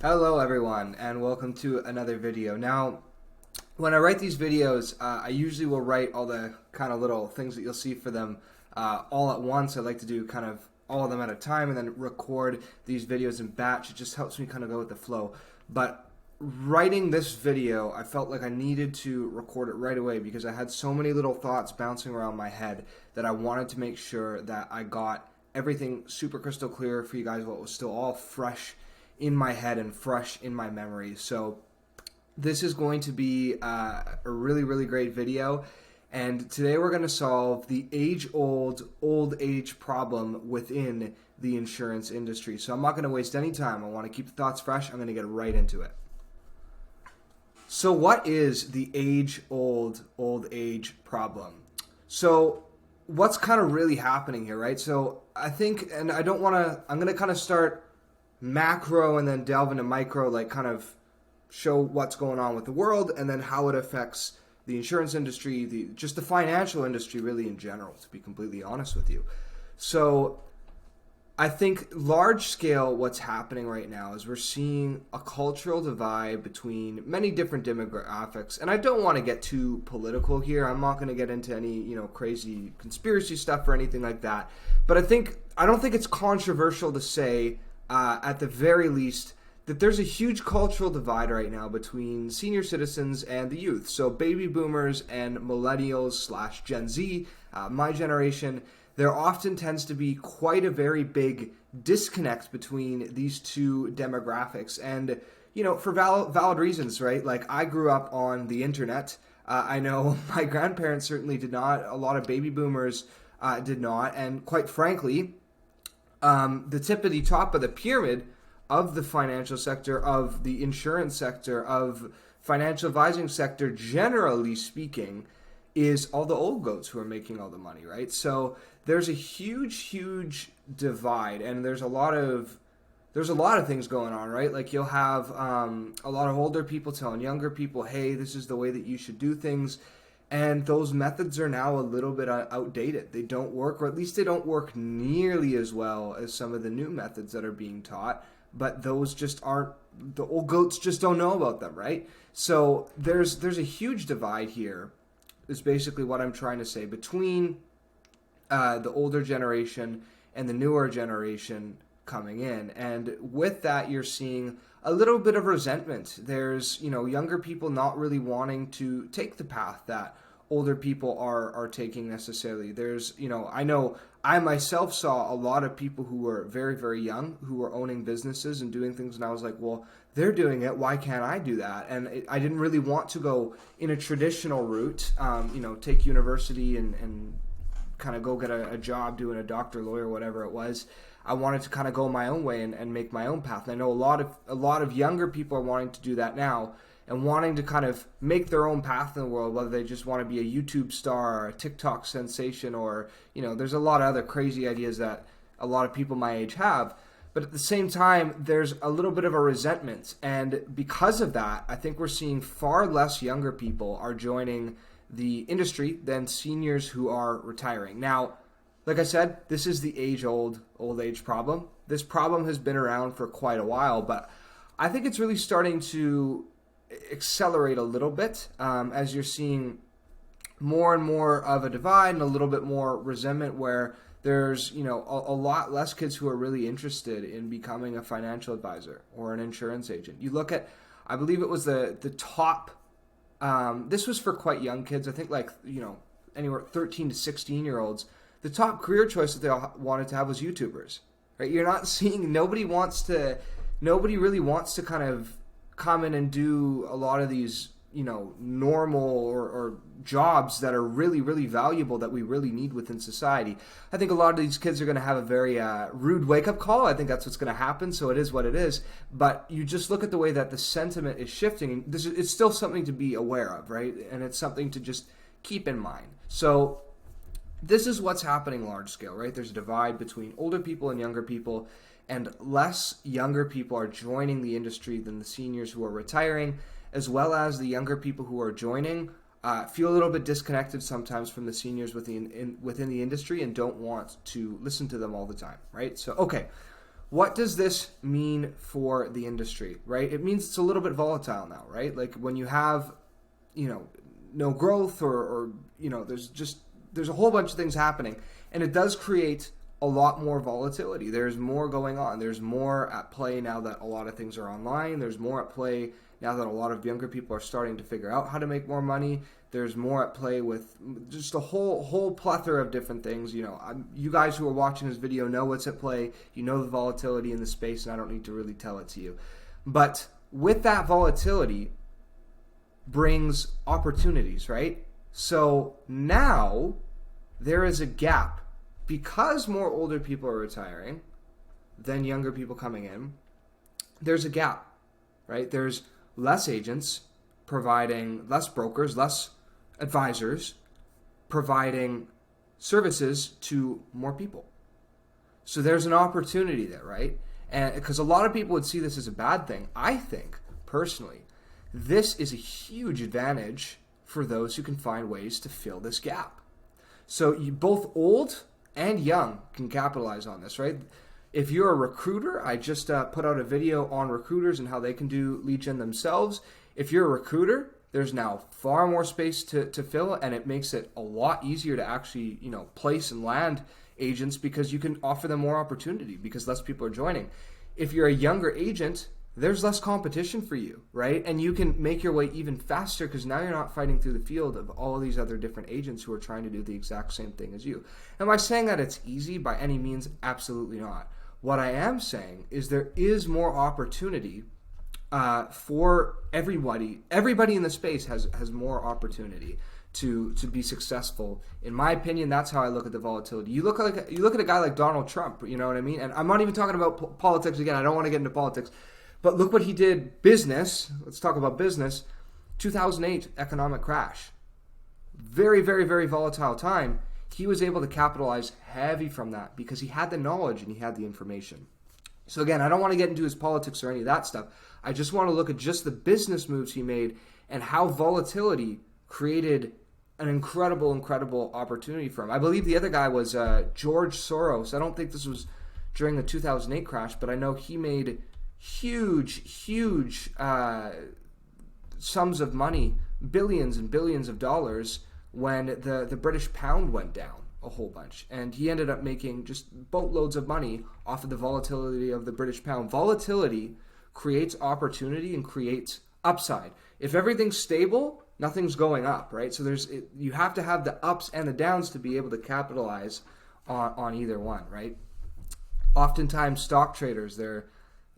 Hello everyone and welcome to another video. Now, when I write these videos, I usually will write all the kind of little things that you'll see for them all at once. I like to do kind of all of them at a time and then record these videos in batch. It just helps me kind of go with the flow. But writing this video, I felt like I needed to record it right away because I had so many little thoughts bouncing around my head that I wanted to make sure that I got everything super crystal clear for you guys while it was still all fresh in my head and fresh in my memory. So this is going to be a really great video, and today we're going to solve the age-old old age problem within the insurance industry. So I'm not going to waste any time. I want to keep the thoughts fresh. I'm going to get right into it. So what is the age-old old age problem? So what's kind of really happening here, right? So I think, and I don't want to, I'm going to kind of start macro and then delve into micro, like kind of show what's going on with the world and then how it affects the insurance industry, just the financial industry really in general, to be completely honest with you. So I think large scale what's happening right now is we're seeing a cultural divide between many different demographics. And I don't want to get too political here. I'm not going to get into any, crazy conspiracy stuff or anything like that. But I don't think it's controversial to say at the very least, that there's a huge cultural divide right now between senior citizens and the youth. So baby boomers and millennials / Gen Z, my generation, there often tends to be quite a very big disconnect between these two demographics. And, for valid reasons, right? Like I grew up on the internet. I know my grandparents certainly did not. A lot of baby boomers did not. And quite frankly, the tip of the top of the pyramid of the financial sector, of the insurance sector, of financial advising sector, generally speaking, is all the old goats who are making all the money, right? So there's a huge divide, and there's a lot of things going on, right? Like you'll have a lot of older people telling younger people, hey, this is the way that you should do things. And those methods are now a little bit outdated. They don't work, or at least they don't work nearly as well as some of the new methods that are being taught. But those just aren't, the old goats just don't know about them, right? So there's a huge divide here, is basically what I'm trying to say, between the older generation and the newer generation coming in. And with that, you're seeing a little bit of resentment. There's, younger people not really wanting to take the path that older people are taking necessarily. There's, I know I myself saw a lot of people who were very young who were owning businesses and doing things, and I was like, well, they're doing it, why can't I do that? And I didn't really want to go in a traditional route, take university and kind of go get a job doing a doctor, lawyer, whatever it was. I wanted to kind of go my own way and make my own path. And I know a lot of younger people are wanting to do that now and wanting to kind of make their own path in the world, whether they just want to be a YouTube star or a TikTok sensation, or, there's a lot of other crazy ideas that a lot of people my age have. But at the same time, there's a little bit of a resentment. And because of that, I think we're seeing far less younger people are joining the industry than seniors who are retiring. Now, like I said, this is the age-old old age problem. This problem has been around for quite a while, but I think it's really starting to accelerate a little bit as you're seeing more and more of a divide and a little bit more resentment, where there's a lot less kids who are really interested in becoming a financial advisor or an insurance agent. You look at, I believe it was the top, this was for quite young kids, I think anywhere 13 to 16 year olds. The top career choice that they all wanted to have was YouTubers, right? You're not seeing, nobody really wants to kind of come in and do a lot of these, normal or jobs that are really valuable that we really need within society. I think a lot of these kids are going to have a very rude wake-up call. I think that's what's going to happen, so it is what it is. But you just look at the way that the sentiment is shifting. It's still something to be aware of, right? And it's something to just keep in mind. So this is what's happening large scale, right? There's a divide between older people and younger people, and less younger people are joining the industry than the seniors who are retiring, as well as the younger people who are joining feel a little bit disconnected sometimes from the seniors within the industry and don't want to listen to them all the time, right? So, okay, what does this mean for the industry, right? It means it's a little bit volatile now, right? Like when you have, no growth or there's a whole bunch of things happening, and it does create a lot more volatility. There's more going on. There's more at play now that a lot of things are online. There's more at play now that a lot of younger people are starting to figure out how to make more money. There's more at play with just a whole plethora of different things. You guys who are watching this video know what's at play. You know the volatility in the space, and I don't need to really tell it to you. But with that volatility brings opportunities, right? So now there is a gap. Because more older people are retiring than younger people coming in, there's a gap, right? There's less agents providing, less brokers, less advisors providing services to more people. So there's an opportunity there, right? And because a lot of people would see this as a bad thing, I think, personally, this is a huge advantage for those who can find ways to fill this gap. So you both old and young can capitalize on this, right? If you're a recruiter, I just put out a video on recruiters and how they can do lead gen themselves. If you're a recruiter, there's now far more space to fill, and it makes it a lot easier to actually, place and land agents because you can offer them more opportunity because less people are joining. If you're a younger agent, there's less competition for you, right? And you can make your way even faster because now you're not fighting through the field of all of these other different agents who are trying to do the exact same thing as you. Am I saying that it's easy? By any means, absolutely not. What I am saying is there is more opportunity for everybody. Everybody in the space has more opportunity to be successful. In my opinion, that's how I look at the volatility. You look at a guy like Donald Trump, you know what I mean? And I'm not even talking about politics again. I don't want to get into politics. But look what he did, business. Let's talk about business. 2008 economic crash. Very, very, very volatile time. He was able to capitalize heavy from that because he had the knowledge and he had the information. So again, I don't want to get into his politics or any of that stuff. I just want to look at just the business moves he made and how volatility created an incredible, incredible opportunity for him. I believe the other guy was George Soros. I don't think this was during the 2008 crash, but I know he made huge sums of money, billions and billions of dollars when the British pound went down a whole bunch. And he ended up making just boatloads of money off of the volatility of the British pound. Volatility creates opportunity and creates upside. If everything's stable, nothing's going up, right? So you have to have the ups and the downs to be able to capitalize on either one, right? Oftentimes stock traders, their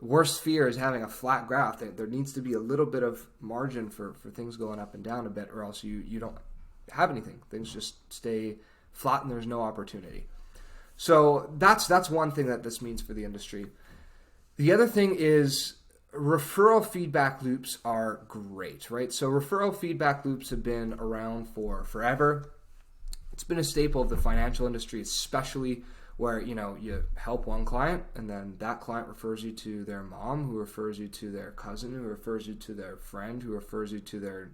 worst fear is having a flat graph. There needs to be a little bit of margin for things going up and down a bit, or else you don't have anything. Things just stay flat and there's no opportunity. So that's one thing that this means for the industry. The other thing is referral feedback loops are great, right? So referral feedback loops have been around for forever. It's been a staple of the financial industry, especially where you help one client and then that client refers you to their mom, who refers you to their cousin, who refers you to their friend, who refers you to their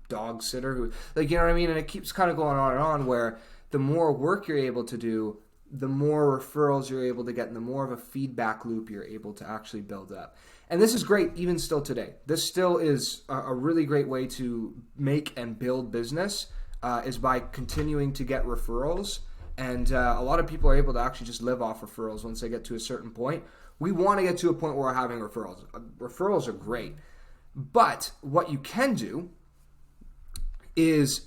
dog sitter, who, you know what I mean? And it keeps kind of going on and on, where the more work you're able to do, the more referrals you're able to get and the more of a feedback loop you're able to actually build up. And this is great even still today. This still is a really great way to make and build business, is by continuing to get referrals. And a lot of people are able to actually just live off referrals once they get to a certain point. We want to get to a point where we're having referrals. Referrals are great. But what you can do is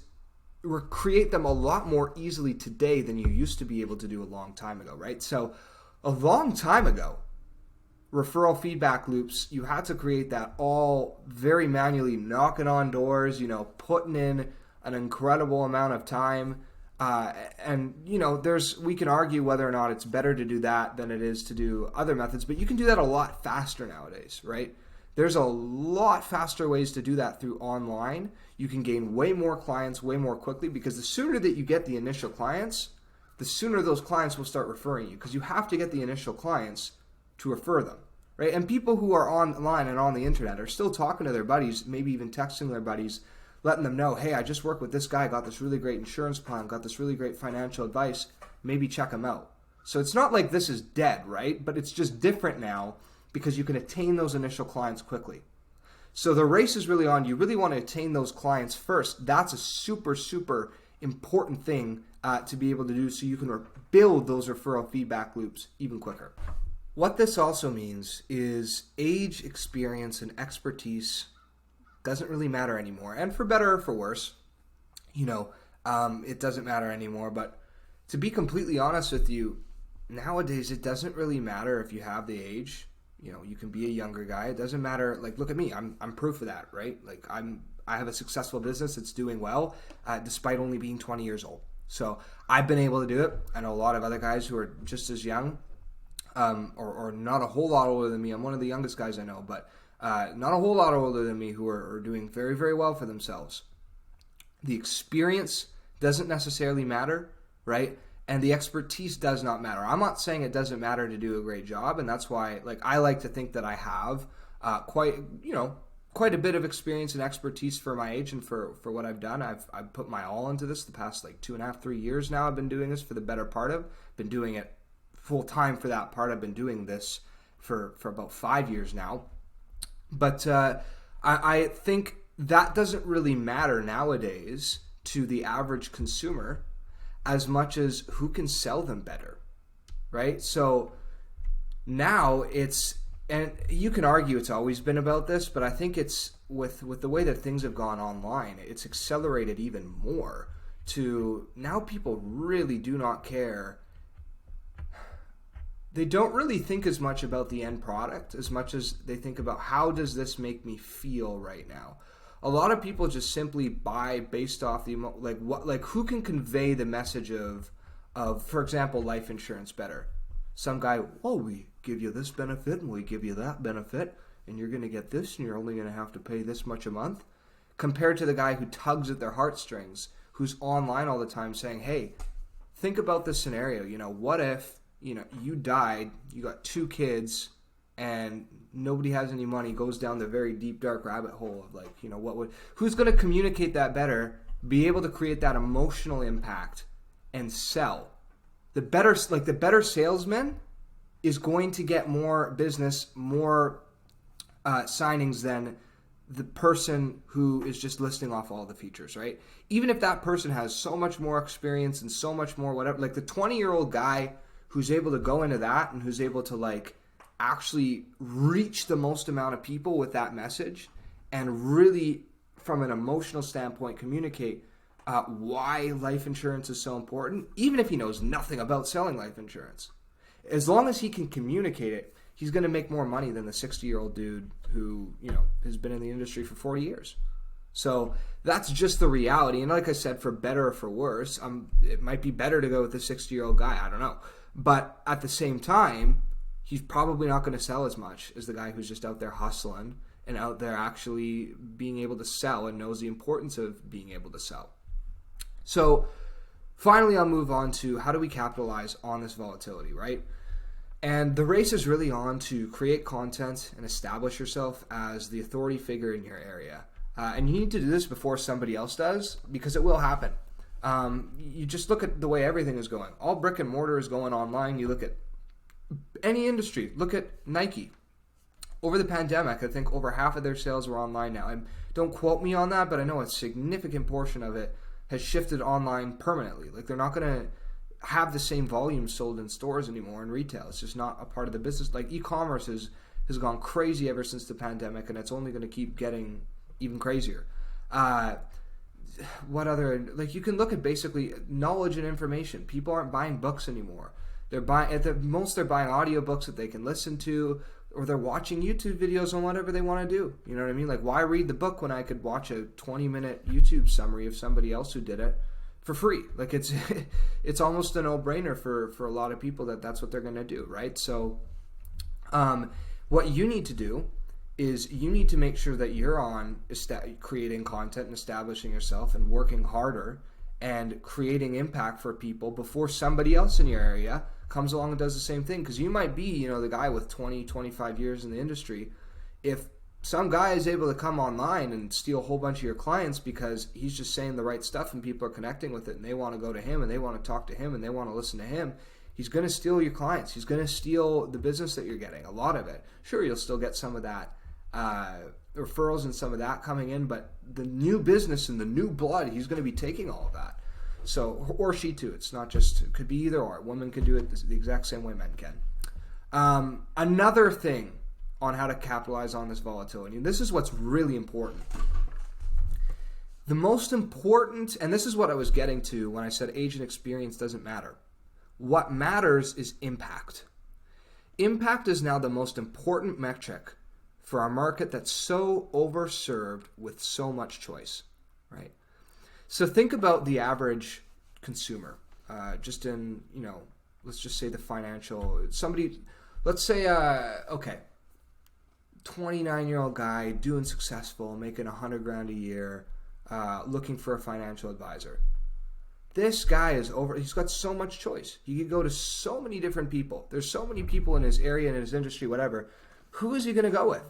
create them a lot more easily today than you used to be able to do a long time ago, right? So a long time ago, referral feedback loops, you had to create that all very manually, knocking on doors, putting in an incredible amount of time. And we can argue whether or not it's better to do that than it is to do other methods, but you can do that a lot faster nowadays, right? There's a lot faster ways to do that through online. You can gain way more clients way more quickly, because the sooner that you get the initial clients, the sooner those clients will start referring you, because you have to get the initial clients to refer them, right? And people who are online and on the internet are still talking to their buddies, maybe even texting their buddies, letting them know, hey, I just worked with this guy, got this really great insurance plan, got this really great financial advice, maybe check him out. So it's not like this is dead, right? But it's just different now because you can attain those initial clients quickly. So the race is really on. You really want to attain those clients first. That's a super, super important thing to be able to do so you can build those referral feedback loops even quicker. What this also means is age, experience, and expertise doesn't really matter anymore. And for better or for worse, it doesn't matter anymore. But to be completely honest with you, nowadays it doesn't really matter if you have the age. You can be a younger guy. It doesn't matter. Like, look at me. I'm proof of that, right? Like, I have a successful business that's doing well, despite only being 20 years old. So I've been able to do it. I know a lot of other guys who are just as young, or not a whole lot older than me. I'm one of the youngest guys I know, but not a whole lot older than me who are doing very, very well for themselves. The experience doesn't necessarily matter, right? And the expertise does not matter. I'm not saying it doesn't matter to do a great job, and that's why, I like to think that I have quite a bit of experience and expertise for my age and for what I've done. I've put my all into this the past 2.5, 3 years now. I've been doing this for the better part of. Been doing it full time for that part. I've been doing this for about 5 years now. But I think that doesn't really matter nowadays to the average consumer as much as who can sell them better, right? So now and you can argue it's always been about this, but I think it's with the way that things have gone online, it's accelerated even more to now people really do not care. They don't really think as much about the end product as much as they think about how does this make me feel right now. A lot of people just simply buy based off the who can convey the message of for example, life insurance better. Some guy, we give you this benefit and we give you that benefit and you're going to get this and you're only going to have to pay this much a month, compared to the guy who tugs at their heartstrings, who's online all the time saying, hey, think about this scenario. What if you died, you got 2 kids, and nobody has any money, goes down the very deep, dark rabbit hole of who's going to communicate that better, be able to create that emotional impact and sell. The better salesman is going to get more business, more signings than the person who is just listing off all the features, right? Even if that person has so much more experience and so much more whatever, like the 20-year-old guy who's able to go into that and who's able to actually reach the most amount of people with that message and really, from an emotional standpoint, communicate why life insurance is so important, even if he knows nothing about selling life insurance. As long as he can communicate it, he's going to make more money than the 60-year-old dude who, has been in the industry for 40 years. So that's just the reality. And like I said, for better or for worse, it might be better to go with the 60-year-old guy. I don't know. But at the same time, he's probably not going to sell as much as the guy who's just out there hustling and out there actually being able to sell and knows the importance of being able to sell. So finally, I'll move on to how do we capitalize on this volatility, right? And the race is really on to create content and establish yourself as the authority figure in your area. And you need to do this before somebody else does, because it will happen. You just look at the way everything is going. All brick and mortar is going online. You look at any industry. Look at Nike. Over the pandemic, I think over half of their sales were online now. And don't quote me on that, but I know a significant portion of it has shifted online permanently. They're not going to have the same volume sold in stores anymore in retail. It's just not a part of the business. E-commerce has gone crazy ever since the pandemic, and it's only going to keep getting even crazier. What other, you can look at basically knowledge and information. People aren't buying books anymore. They're buying, at the most, they're buying audiobooks that they can listen to, or they're watching YouTube videos on whatever they want to do. You know what I mean? Why read the book when I could watch a 20-minute YouTube summary of somebody else who did it for free? It's almost a no-brainer for a lot of people that's what they're going to do, right? So what you need to do is you need to make sure that you're on creating content and establishing yourself and working harder and creating impact for people before somebody else in your area comes along and does the same thing. Because you might be, the guy with 20, 25 years in the industry. If some guy is able to come online and steal a whole bunch of your clients because he's just saying the right stuff and people are connecting with it and they want to go to him and they want to talk to him and they want to listen to him, He's going to steal your clients. He's going to steal the business that you're getting, a lot of it. Sure, you'll still get some of that referrals and some of that coming in, but the new business and the new blood, he's going to be taking all of that. So, or she too. It's not just, it could be either or. Women can do it the exact same way men can. Another thing on how to capitalize on this volatility, and this is what's really important. The most important, and this is what I was getting to when I said age and experience doesn't matter. What matters is impact. Impact is now the most important metric for our market that's so overserved with so much choice, right? So think about the average consumer, just in, let's just say the financial, let's say, 29-year-old guy doing successful, making $100,000 a year, looking for a financial advisor. This guy he's got so much choice. He could go to so many different people. There's so many people in his area, in his industry, whatever. Who is he going to go with?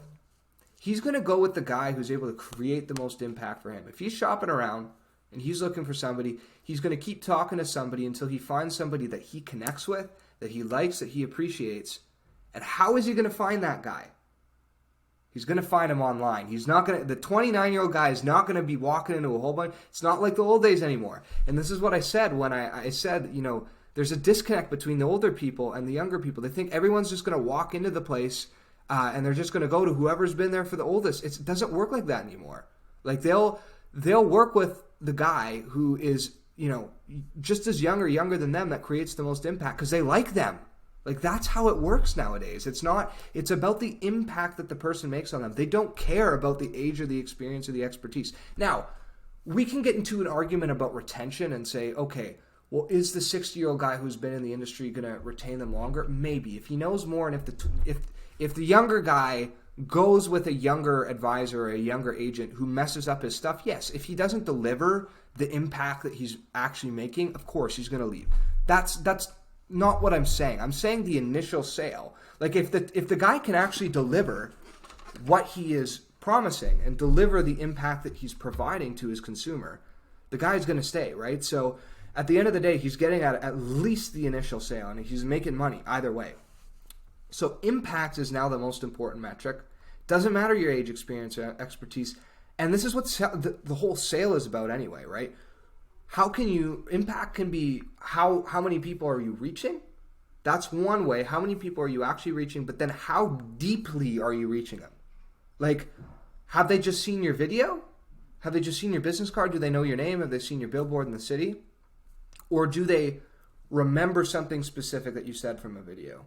He's going to go with the guy who's able to create the most impact for him. If he's shopping around and he's looking for somebody, he's going to keep talking to somebody until he finds somebody that he connects with, that he likes, that he appreciates. And how is he going to find that guy? He's going to find him online. The 29-year-old guy is not going to be walking into a whole bunch. It's not like the old days anymore. And this is what I said when I said, there's a disconnect between the older people and the younger people. They think everyone's just going to walk into the place and they're just going to go to whoever's been there for the oldest. It doesn't work like that anymore. Like they'll work with the guy who is, just as young or younger than them that creates the most impact because they like them. Like that's how it works nowadays. It's about the impact that the person makes on them. They don't care about the age or the experience or the expertise. Now, we can get into an argument about retention and say, okay, well, is the 60-year-old guy who's been in the industry going to retain them longer? Maybe. If he knows more and if the younger guy goes with a younger advisor or a younger agent who messes up his stuff, yes. If he doesn't deliver the impact that he's actually making, of course he's going to leave. That's not what I'm saying. I'm saying the initial sale. Like if the guy can actually deliver what he is promising and deliver the impact that he's providing to his consumer, the guy's going to stay, right? So at the end of the day, he's getting at least the initial sale and he's making money either way. So impact is now the most important metric. Doesn't matter your age, experience, or expertise. And this is what the whole sale is about anyway, right? Impact can be how many people are you reaching? That's one way. How many people are you actually reaching? But then how deeply are you reaching them? Like, have they just seen your video? Have they just seen your business card? Do they know your name? Have they seen your billboard in the city? Or do they remember something specific that you said from a video?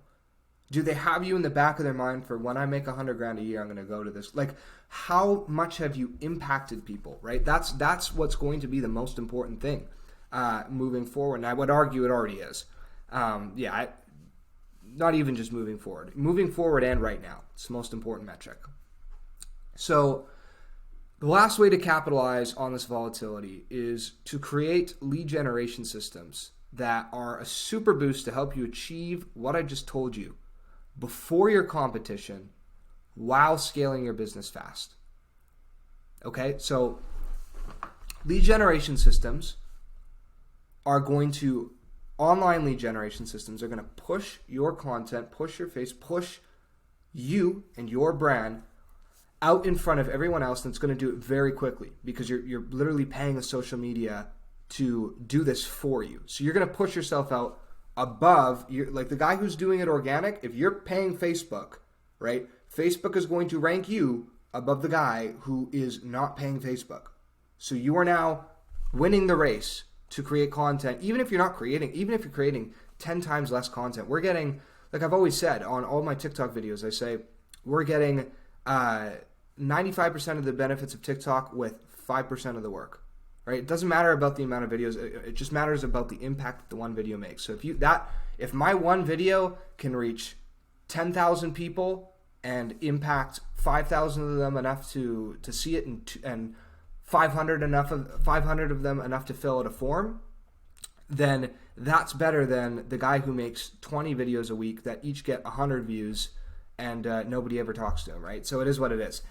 Do they have you in the back of their mind for when I make $100,000 a year, I'm going to go to this? Like, how much have you impacted people, right? That's what's going to be the most important thing moving forward. And I would argue it already is. Not even just moving forward. Moving forward and right now. It's the most important metric. So the last way to capitalize on this volatility is to create lead generation systems that are a super boost to help you achieve what I just told you before your competition while scaling your business fast. Okay, so lead generation systems online lead generation systems are going to push your content, push your face, push you and your brand out in front of everyone else, and it's going to do it very quickly because you're literally paying a social media to do this for you. So you're going to push yourself out above, like the guy who's doing it organic. If you're paying Facebook, right, Facebook is going to rank you above the guy who is not paying Facebook. So you are now winning the race to create content, even if you're creating 10 times less content. We're getting, like I've always said on all my TikTok videos, I say we're getting 95% of the benefits of TikTok with 5% of the work. Right? It doesn't matter about the amount of videos. It just matters about the impact that the one video makes. So if my one video can reach 10,000 people and impact 5,000 of them enough to see it, and 500 of them enough to fill out a form, then that's better than the guy who makes 20 videos a week that each get 100 views and nobody ever talks to him. Right? So it is what it is.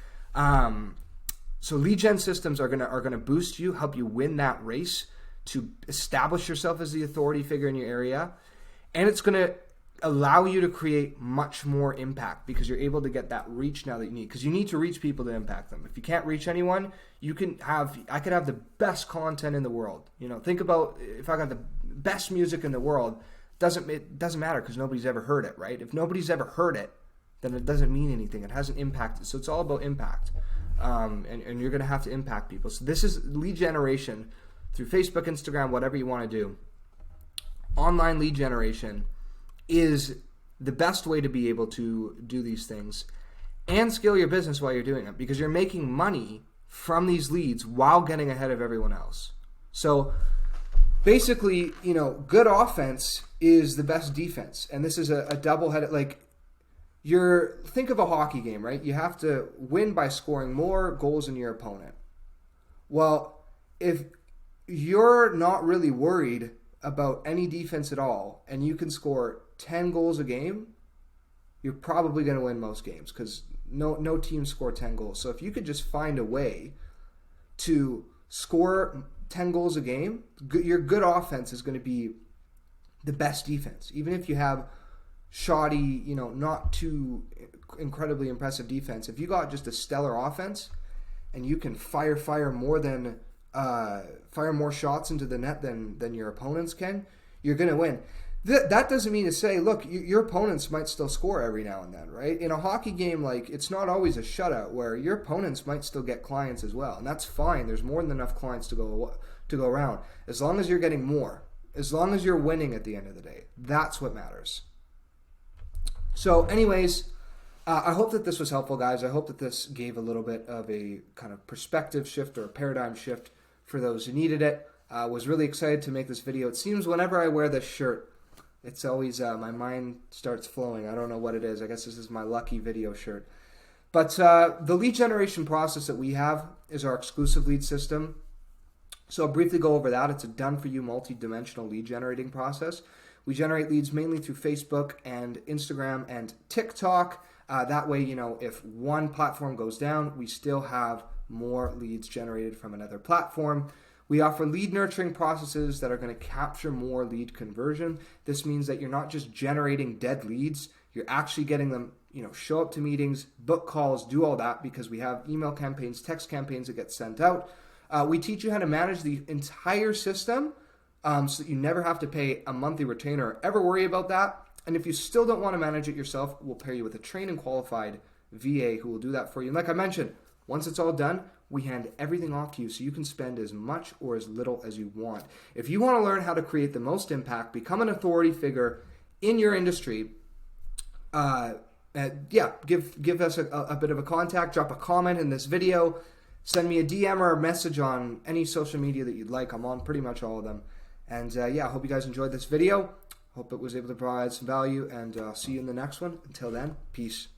So lead gen systems are gonna boost you, help you win that race to establish yourself as the authority figure in your area. and it's going to allow you to create much more impact because you're able to get that reach now that you need, because you need to reach people to impact them. If you can't reach anyone, I could have the best content in the world. Think about if I got the best music in the world, it doesn't matter because nobody's ever heard it, right? If nobody's ever heard it, then it doesn't mean anything. It hasn't impacted. So it's all about impact. And you're going to have to impact people. So this is lead generation through Facebook, Instagram, whatever you want to do. Online lead generation is the best way to be able to do these things and scale your business while you're doing it, because you're making money from these leads while getting ahead of everyone else. So basically, good offense is the best defense. And this is a double-headed, think of a hockey game, right? You have to win by scoring more goals than your opponent. Well, if you're not really worried about any defense at all and you can score 10 goals a game, you're probably going to win most games because no team score 10 goals. So if you could just find a way to score 10 goals a game, your good offense is going to be the best defense. Even if you have shoddy, not too incredibly impressive defense, if you got just a stellar offense and you can fire more shots into the net than your opponents can, you're going to win. That doesn't mean to say, look, your opponents might still score every now and then, right? In a hockey game, it's not always a shutout where your opponents might still get clients as well, and that's fine. There's more than enough clients to go around. As long as you're getting more, as long as you're winning at the end of the day, that's what matters. So anyways, I hope that this was helpful, guys. I hope that this gave a little bit of a kind of perspective shift or a paradigm shift for those who needed it. I was really excited to make this video. It seems whenever I wear this shirt, it's always, my mind starts flowing. I don't know what it is. I guess this is my lucky video shirt. But the lead generation process that we have is our exclusive lead system. So I'll briefly go over that. It's a done-for-you multi-dimensional lead generating process. We generate leads mainly through Facebook and Instagram and TikTok. That way, if one platform goes down, we still have more leads generated from another platform. We offer lead nurturing processes that are going to capture more lead conversion. This means that you're not just generating dead leads, you're actually getting them, show up to meetings, book calls, do all that, because we have email campaigns, text campaigns that get sent out. We teach you how to manage the entire system so that you never have to pay a monthly retainer or ever worry about that. And if you still don't want to manage it yourself, we'll pair you with a trained and qualified VA who will do that for you. And like I mentioned, once it's all done, we hand everything off to you so you can spend as much or as little as you want. If you want to learn how to create the most impact, become an authority figure in your industry, give us a bit of a contact, drop a comment in this video, send me a DM or a message on any social media that you'd like. I'm on pretty much all of them. And I hope you guys enjoyed this video. Hope it was able to provide some value, and I'll see you in the next one. Until then, peace.